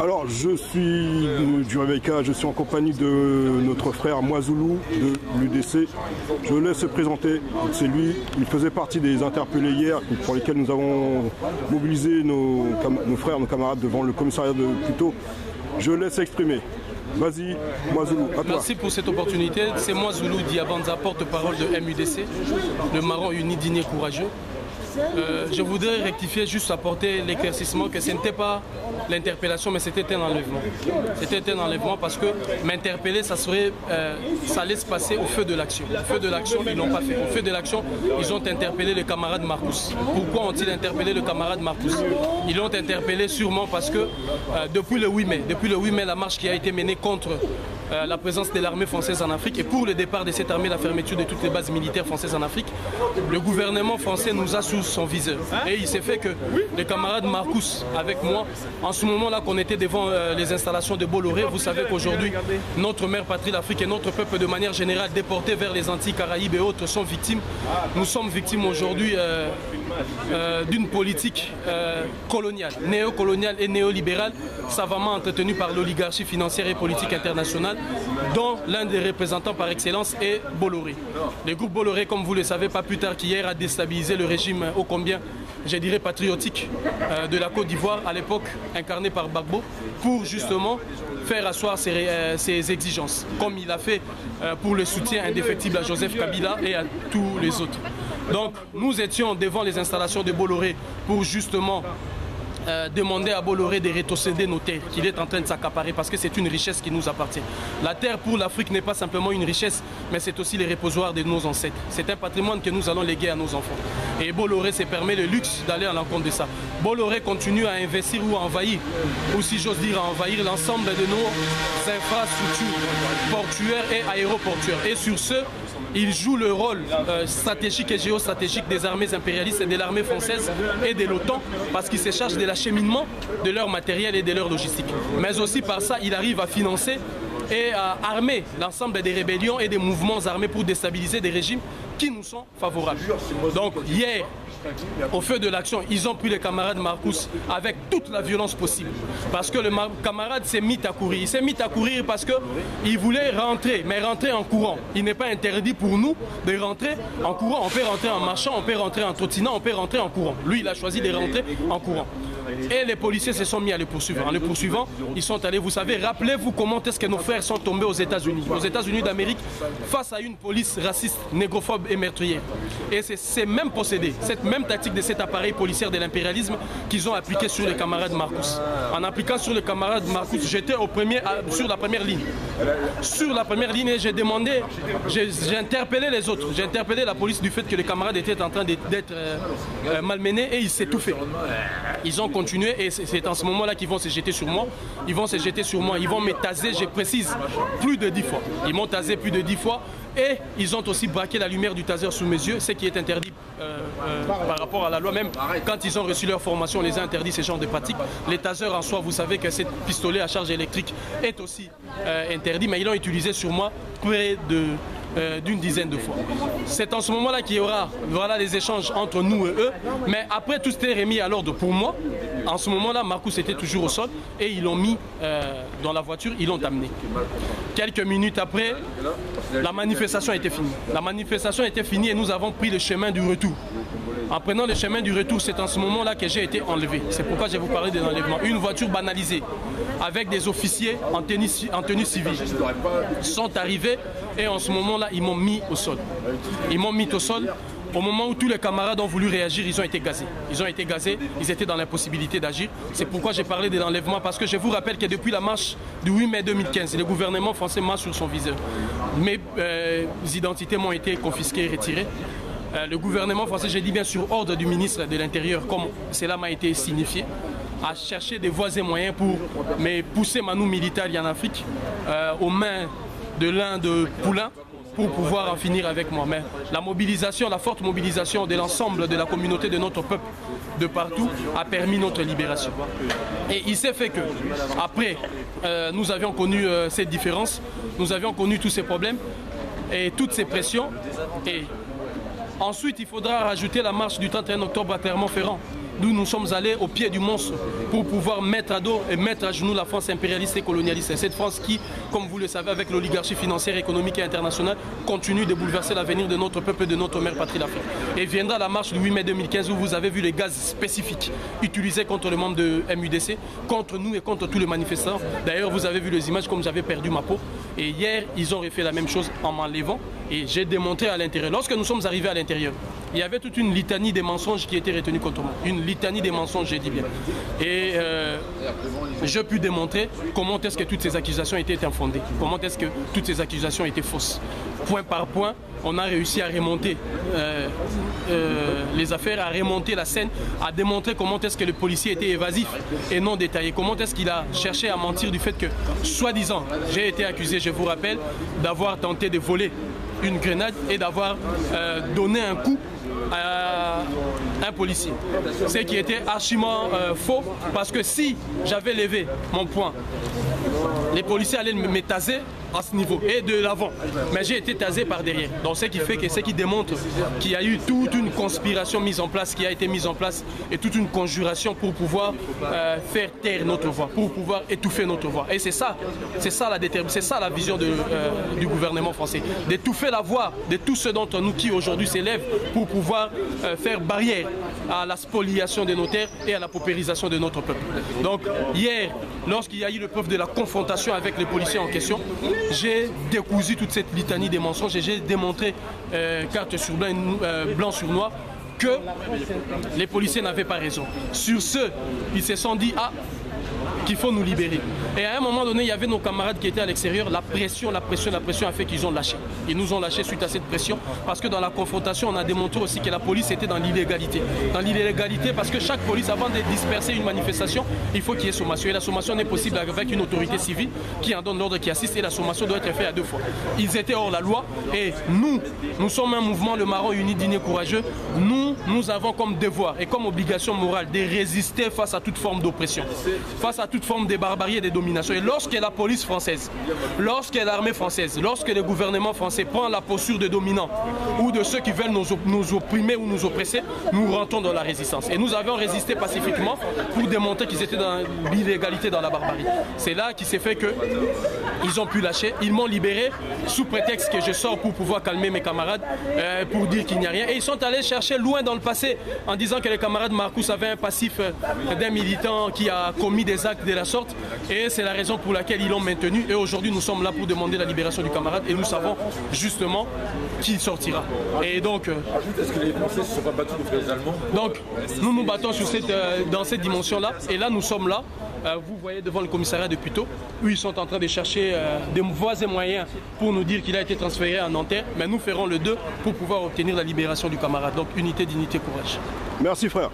Alors, je suis du Rebecca, je suis en compagnie de notre frère Moizoulou de l'UDC. Je le laisse se présenter. C'est lui, il faisait partie des interpellés hier pour lesquels nous avons mobilisé nos frères, nos camarades devant le commissariat de Puteaux. Je le laisse exprimer. Vas-y, Moizoulou, à toi. Merci pour cette opportunité. C'est Moizoulou Diabanza, porte-parole de MUDC, le Marron Uni Digné Courageux. Je voudrais rectifier, juste apporter l'éclaircissement que ce n'était pas l'interpellation, mais c'était un enlèvement. C'était un enlèvement parce que m'interpeller, ça allait se passer au feu de l'action. Au feu de l'action, ils ne l'ont pas fait. Au feu de l'action, ils ont interpellé le camarade Marcus. Pourquoi ont-ils interpellé le camarade Marcus? Ils l'ont interpellé sûrement parce que depuis le 8 mai, la marche qui a été menée contre la présence de l'armée française en Afrique et pour le départ de cette armée, la fermeture de toutes les bases militaires françaises en Afrique, le gouvernement français nous a sous son viseur. Et il s'est fait que le camarade Marcus, avec moi, en ce moment-là qu'on était devant les installations de Bolloré, vous savez qu'aujourd'hui, notre mère patrie, l'Afrique et notre peuple de manière générale déporté vers les Antilles, Caraïbes et autres sont victimes. Nous sommes victimes aujourd'hui d'une politique coloniale, néocoloniale et néolibérale, savamment entretenue par l'oligarchie financière et politique internationale, dont l'un des représentants par excellence est Bolloré. Le groupe Bolloré, comme vous le savez, pas plus tard qu'hier, a déstabilisé le régime ô combien, je dirais, patriotique de la Côte d'Ivoire, à l'époque incarné par Gbagbo, pour justement faire asseoir ses exigences, comme il a fait pour le soutien indéfectible à Joseph Kabila et à tous les autres. Donc nous étions devant les installations de Bolloré pour justement demander à Bolloré de rétrocéder nos terres qu'il est en train de s'accaparer parce que c'est une richesse qui nous appartient. La terre pour l'Afrique n'est pas simplement une richesse, mais c'est aussi les reposoirs de nos ancêtres. C'est un patrimoine que nous allons léguer à nos enfants. Et Bolloré se permet le luxe d'aller à l'encontre de ça. Bolloré continue à investir ou à envahir, ou si j'ose dire à envahir l'ensemble de nos infrastructures portuaires et aéroportuaires. Et sur ce, il joue le rôle stratégique et géostratégique des armées impérialistes et de l'armée française et de l'OTAN parce qu'il se charge de l'acheminement de leur matériel et de leur logistique. Mais aussi par ça, il arrive à financer et à armer l'ensemble des rébellions et des mouvements armés pour déstabiliser des régimes qui nous sont favorables. Donc hier, au feu de l'action, ils ont pris le camarade Marcus avec toute la violence possible. Parce que le camarade s'est mis à courir. Il s'est mis à courir parce qu'il voulait rentrer, mais rentrer en courant. Il n'est pas interdit pour nous de rentrer en courant. On peut rentrer en marchant, on peut rentrer en trottinant, on peut rentrer en courant. Lui, il a choisi de rentrer en courant. Et les policiers se sont mis à le poursuivre. En le poursuivant, ils sont allés, vous savez, rappelez-vous comment est-ce que nos frères sont tombés aux États-Unis. Aux États-Unis d'Amérique, face à une police raciste, négrophobe et meurtrière. Et c'est ces mêmes procédés, cette même tactique de cet appareil policier de l'impérialisme qu'ils ont appliqué sur les camarades Marcus. En appliquant sur les camarades Marcus, j'étais sur la première ligne. Sur la première ligne, j'ai demandé, j'ai interpellé les autres. J'ai interpellé la police du fait que les camarades étaient en train d'être malmenés et ils s'étouffaient. Ils ont continué et c'est en ce moment-là qu'ils vont se jeter sur moi. Ils vont se jeter sur moi, ils vont me taser, je précise, plus de 10 fois. Ils m'ont tasé plus de 10 fois et ils ont aussi braqué la lumière du taser sous mes yeux, ce qui est interdit par rapport à la loi. Même quand ils ont reçu leur formation, on les a interdit ce genre de pratiques. Les tasers en soi, vous savez que ce pistolet à charge électrique est aussi interdit, mais ils l'ont utilisé sur moi près d'une dizaine de fois. C'est en ce moment-là qu'il y aura les échanges entre nous et eux, mais après tout était remis à l'ordre pour moi. En ce moment-là, Marcus était toujours au sol et ils l'ont mis dans la voiture, ils l'ont amené. Quelques minutes après, la manifestation était finie. La manifestation était finie et nous avons pris le chemin du retour. En prenant le chemin du retour, c'est en ce moment-là que j'ai été enlevé. C'est pourquoi je vais vous parler de l'enlèvement. Une voiture banalisée avec des officiers en tenue civile sont arrivés et en ce moment-là, ils m'ont mis au sol. Ils m'ont mis au sol. Au moment où tous les camarades ont voulu réagir, ils ont été gazés. Ils ont été gazés, ils étaient dans l'impossibilité d'agir. C'est pourquoi j'ai parlé de l'enlèvement, parce que je vous rappelle que depuis la marche du 8 mai 2015, le gouvernement français marche sur son viseur. Mes identités m'ont été confisquées et retirées. Le gouvernement français, j'ai dit bien sur ordre du ministre de l'Intérieur, comme cela m'a été signifié, a cherché des voies et moyens pour me pousser Manu militaire en Afrique aux mains de l'un de Poulain pour pouvoir en finir avec moi. Mais la mobilisation, la forte mobilisation de l'ensemble de la communauté de notre peuple de partout a permis notre libération. Et il s'est fait que, après, nous avions connu cette différence, nous avions connu tous ces problèmes et toutes ces pressions. Et ensuite, il faudra rajouter la marche du 31 octobre à Clermont-Ferrand. d'où nous sommes allés au pied du monstre pour pouvoir mettre à dos et mettre à genoux la France impérialiste et colonialiste. Et cette France qui, comme vous le savez, avec l'oligarchie financière, économique et internationale, continue de bouleverser l'avenir de notre peuple et de notre mère patrie, l'Afrique. Et viendra la marche du 8 mai 2015 où vous avez vu les gaz spécifiques utilisés contre les membres de MUDC, contre nous et contre tous les manifestants. D'ailleurs, vous avez vu les images comme j'avais perdu ma peau. Et hier, ils ont refait la même chose en m'enlevant. Et j'ai démontré à l'intérieur. Lorsque nous sommes arrivés à l'intérieur, il y avait toute une litanie des mensonges qui étaient retenus contre moi. Une litanie des mensonges, j'ai dit bien. Et j'ai pu démontrer comment est-ce que toutes ces accusations étaient infondées. Comment est-ce que toutes ces accusations étaient fausses. Point par point, on a réussi à remonter les affaires, à remonter la scène, à démontrer comment est-ce que le policier était évasif et non détaillé. Comment est-ce qu'il a cherché à mentir du fait que, soi-disant, j'ai été accusé, je vous rappelle, d'avoir tenté de voler une grenade et d'avoir donné un coup à un policier. Ce qui était archiment faux, parce que si j'avais levé mon poing, les policiers allaient me taser à ce niveau et de l'avant. Mais j'ai été tasé par derrière. Donc ce qui fait que ce qui démontre qu'il y a eu toute une conspiration mise en place, qui a été mise en place, et toute une conjuration pour pouvoir faire taire notre voix, pour pouvoir étouffer notre voix. Et c'est ça la vision du gouvernement français, d'étouffer la voix de tous ceux d'entre nous qui aujourd'hui s'élèvent pour pouvoir faire barrière à la spoliation de nos terres et à la paupérisation de notre peuple. Donc hier, lorsqu'il y a eu l'épreuve de la confrontation avec les policiers en question, j'ai décousu toute cette litanie des mensonges et j'ai démontré carte sur blanc, blanc sur noir, que les policiers n'avaient pas raison. Sur ce, ils se sont dit, ah, qu'il faut nous libérer. Et à un moment donné, il y avait nos camarades qui étaient à l'extérieur. La pression a fait qu'ils ont lâché. Ils nous ont lâché suite à cette pression, parce que dans la confrontation, on a démontré aussi que la police était dans l'illégalité. Dans l'illégalité, parce que chaque police, avant de disperser une manifestation, il faut qu'il y ait sommation. Et la sommation n'est possible avec une autorité civile qui en donne l'ordre, qui assiste, et la sommation doit être faite à 2 fois. Ils étaient hors la loi, et nous sommes un mouvement, le Marron Uni Digné Courageux. Nous avons comme devoir et comme obligation morale de résister face à toute forme d'oppression, face à toute forme de barbarie et de domination. Et lorsque la police française, lorsque l'armée française, lorsque le gouvernement français prend la posture de dominants ou de ceux qui veulent nous opprimer ou nous oppresser, nous rentrons dans la résistance. Et nous avons résisté pacifiquement pour démontrer qu'ils étaient dans l'illégalité, dans la barbarie. C'est là qu'il s'est fait qu'ils ont pu lâcher. Ils m'ont libéré sous prétexte que je sors pour pouvoir calmer mes camarades, pour dire qu'il n'y a rien. Et ils sont allés chercher loin dans le passé en disant que les camarades Marcus avaient un passif d'un militant qui a commis des actes de la sorte, et c'est la raison pour laquelle ils l'ont maintenu. Et aujourd'hui nous sommes là pour demander la libération du camarade, et nous savons justement qui sortira. Et donc est-ce que les Français ne se sont pas battus contre les Allemands? Donc nous nous battons sur dans cette dimension là, et là nous sommes là. Vous voyez devant le commissariat de Puteaux, où ils sont en train de chercher des voies et moyens pour nous dire qu'il a été transféré à Nanterre, mais nous ferons le 2 pour pouvoir obtenir la libération du camarade. Donc unité, dignité, courage. Merci frère.